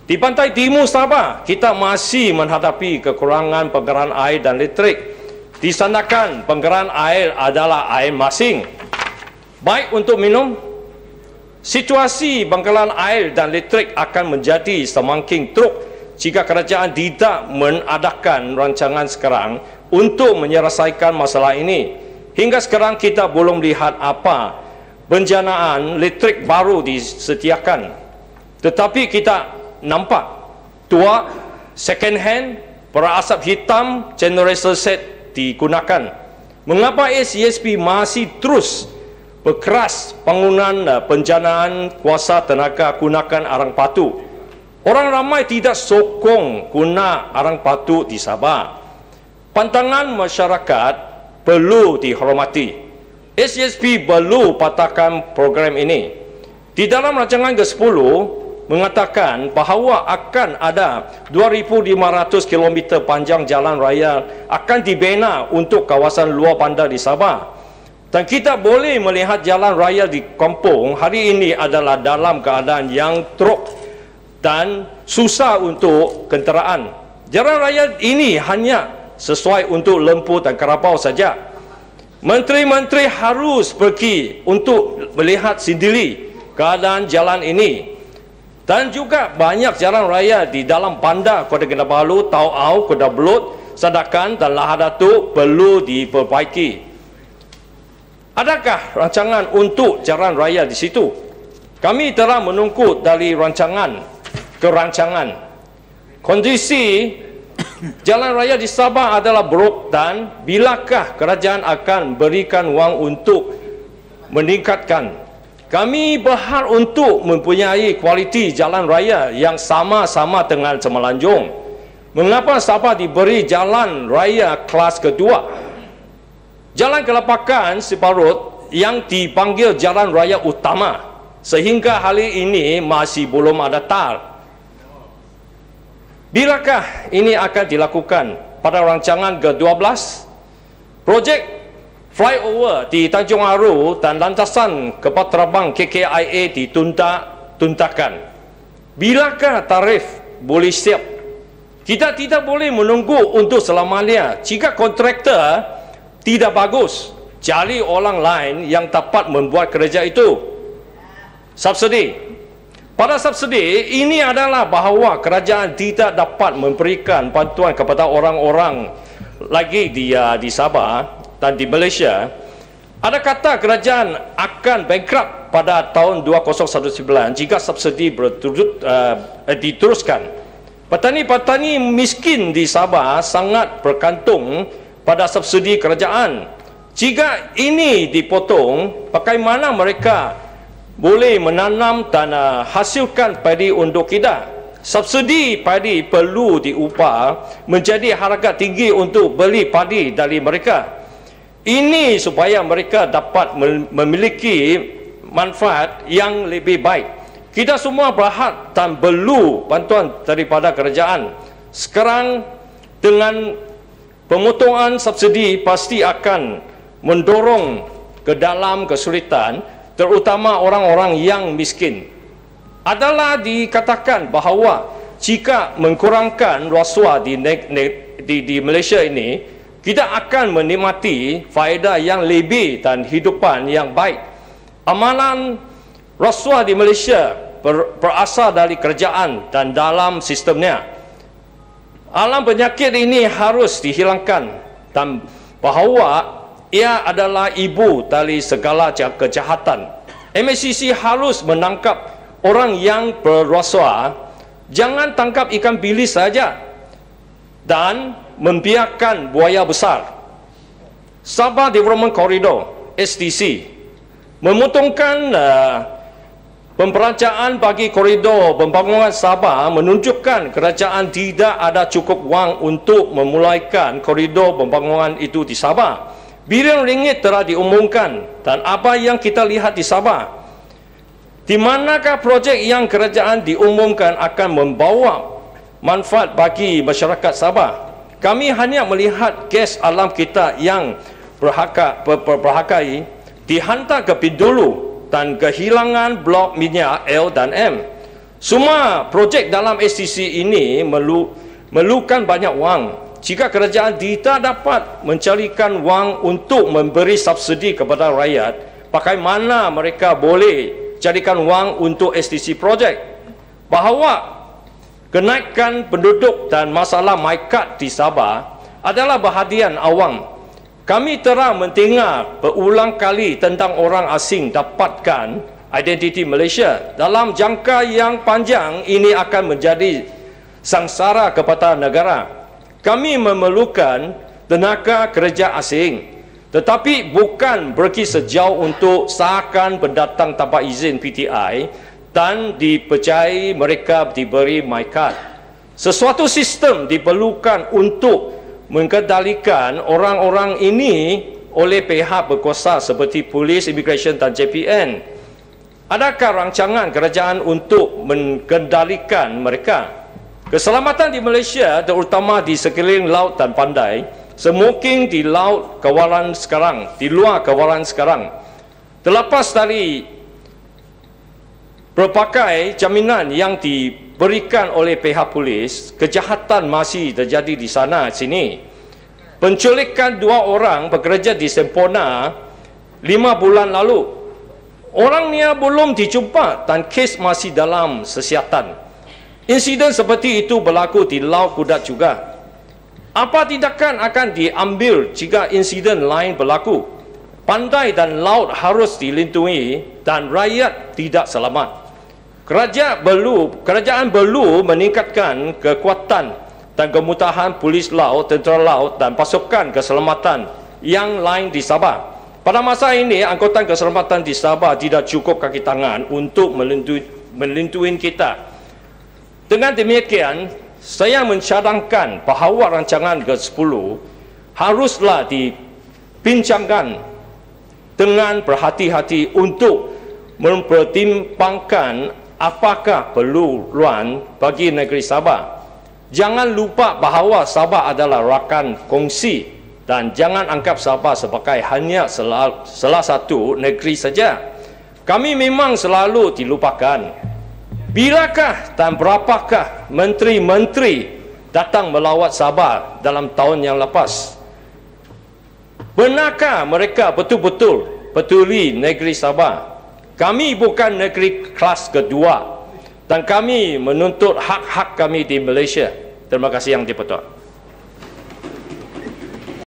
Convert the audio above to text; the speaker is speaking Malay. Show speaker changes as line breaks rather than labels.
Di pantai timur Sabah, kita masih menghadapi kekurangan pengerahan air dan listrik. Disanakan pengerahan air adalah air masing, baik untuk minum. Situasi bangkalan air dan listrik akan menjadi semakin teruk jika kerajaan tidak mengadakan rancangan sekarang untuk menyelesaikan masalah ini. Hingga sekarang kita belum lihat apa benjanaan listrik baru disediakan. Tetapi kita nampak tua, second hand, perasap hitam, generator set digunakan. Mengapa SESP masih terus berkeras penggunaan penjanaan kuasa tenaga gunakan arang batu? Orang ramai tidak sokong guna arang batu di Sabah. Pandangan masyarakat perlu dihormati. SESP perlu patahkan program ini. Di dalam rancangan ke-10 mengatakan bahawa akan ada 2,500 km panjang jalan raya akan dibina untuk kawasan luar bandar di Sabah. Dan kita boleh melihat jalan raya di kampung hari ini adalah dalam keadaan yang teruk dan susah untuk kenderaan. Jalan raya ini hanya sesuai untuk lempu dan karabau saja. Menteri-menteri harus pergi untuk melihat sendiri keadaan jalan ini. Dan juga banyak jalan raya di dalam bandar Kota Kinabalu, Tau Au, Kota Belud, Sadakan dan Lahad Datuk perlu diperbaiki. Adakah rancangan untuk jalan raya di situ? Kami telah menunggu dari rancangan ke rancangan. Kondisi jalan raya di Sabah adalah buruk dan bilakah kerajaan akan berikan wang untuk meningkatkan? Kami berhak untuk mempunyai kualiti jalan raya yang sama-sama dengan Semenanjung. Mengapa Sabah diberi jalan raya kelas kedua? Jalan Kelapakan Siparut yang dipanggil jalan raya utama sehingga hari ini masih belum ada tar. Bilakah ini akan dilakukan? Pada rancangan ke-12, projek flyover di Tanjung Aru dan lantasan kapal terbang KKIA dituntakan. Bilakah tarif boleh siap? Kita tidak boleh menunggu untuk selamanya. Jika kontraktor tidak bagus, cari orang lain yang dapat membuat kerja itu. Subsidi. Pada subsidi ini adalah bahawa kerajaan tidak dapat memberikan bantuan kepada orang-orang lagi di Sabah dan di Malaysia. Ada kata kerajaan akan bankrupt pada tahun 2019 jika subsidi diteruskan. Petani-petani miskin di Sabah sangat bergantung pada subsidi kerajaan. Jika ini dipotong, bagaimana mereka boleh menanam dan hasilkan padi untuk kita? Subsidi padi perlu diubah menjadi harga tinggi untuk beli padi dari mereka. Ini supaya mereka dapat memiliki manfaat yang lebih baik. Kita semua berhak dan perlu bantuan daripada kerajaan. Sekarang dengan pemotongan subsidi pasti akan mendorong ke dalam kesulitan, terutama orang-orang yang miskin. Adalah dikatakan bahawa jika mengkurangkan rasuah di Malaysia ini, kita akan menikmati faedah yang lebih dan hidupan yang baik. Amalan rasuah di Malaysia berasal dari kerajaan dan dalam sistemnya. Alam penyakit ini harus dihilangkan dan bahawa ia adalah ibu dari segala kejahatan. MACC harus menangkap orang yang berrasuah. Jangan tangkap ikan bilis saja dan membiarkan buaya besar. Sabah Development Corridor SDC memotongkan pemperancangan bagi koridor pembangunan Sabah menunjukkan kerajaan tidak ada cukup wang untuk memulaikan koridor pembangunan itu di Sabah. Bilion ringgit telah diumumkan dan apa yang kita lihat di Sabah? Di manakah projek yang kerajaan diumumkan akan membawa manfaat bagi masyarakat Sabah? Kami hanya melihat gas alam kita yang berhargai dihantar ke Bintulu dan kehilangan blok minyak L dan M. Semua projek dalam STC ini memerlukan banyak wang. Jika kerajaan tidak dapat mencarikan wang untuk memberi subsidi kepada rakyat, bagaimana mereka boleh carikan wang untuk STC projek? Bahawa kenaikan penduduk dan masalah MyKad di Sabah adalah bahagian awam. Kami telah mendengar berulang kali tentang orang asing dapatkan identiti Malaysia. Dalam jangka yang panjang, ini akan menjadi sangsara kepada negara. Kami memerlukan tenaga kerja asing, tetapi bukan pergi sejauh untuk sahkan pendatang tanpa izin PTI dan dipercayai mereka diberi MyKad. Sesuatu sistem diperlukan untuk mengendalikan orang-orang ini oleh pihak berkuasa seperti polis, immigration dan JPN. Adakah rancangan kerajaan untuk mengendalikan mereka? Keselamatan di Malaysia, terutama di sekeliling laut dan pantai, semakin di laut kawalan sekarang, di luar kawalan sekarang. Terlepas dari berbagai jaminan yang diberikan oleh pihak polis, kejahatan masih terjadi di sana sini. Penculikan 2 orang bekerja di Sempona 5 bulan lalu. Orangnya belum dijumpa dan kes masih dalam siasatan. Insiden seperti itu berlaku di Laut Kudat juga. Apa tindakan akan diambil jika insiden lain berlaku? Pantai dan laut harus dilindungi dan rakyat tidak selamat. Kerajaan perlu meningkatkan kekuatan dan kemutahan polis laut, tentera laut dan pasukan keselamatan yang lain di Sabah. Pada masa ini, angkutan keselamatan di Sabah tidak cukup kaki tangan untuk melindungi kita. Dengan demikian, saya mencadangkan bahawa rancangan ke-10 haruslah dibincangkan dengan berhati-hati untuk mempertimbangkan apakah peluang bagi negeri Sabah. Jangan lupa bahawa Sabah adalah rakan kongsi dan jangan anggap Sabah sebagai hanya salah satu negeri saja. Kami memang selalu dilupakan. Bilakah dan berapakah menteri-menteri datang melawat Sabah dalam tahun yang lepas? Benarkah mereka betul-betul peduli negeri Sabah? Kami bukan negeri kelas kedua dan kami menuntut hak-hak kami di Malaysia. Terima kasih Yang di-Pertuan.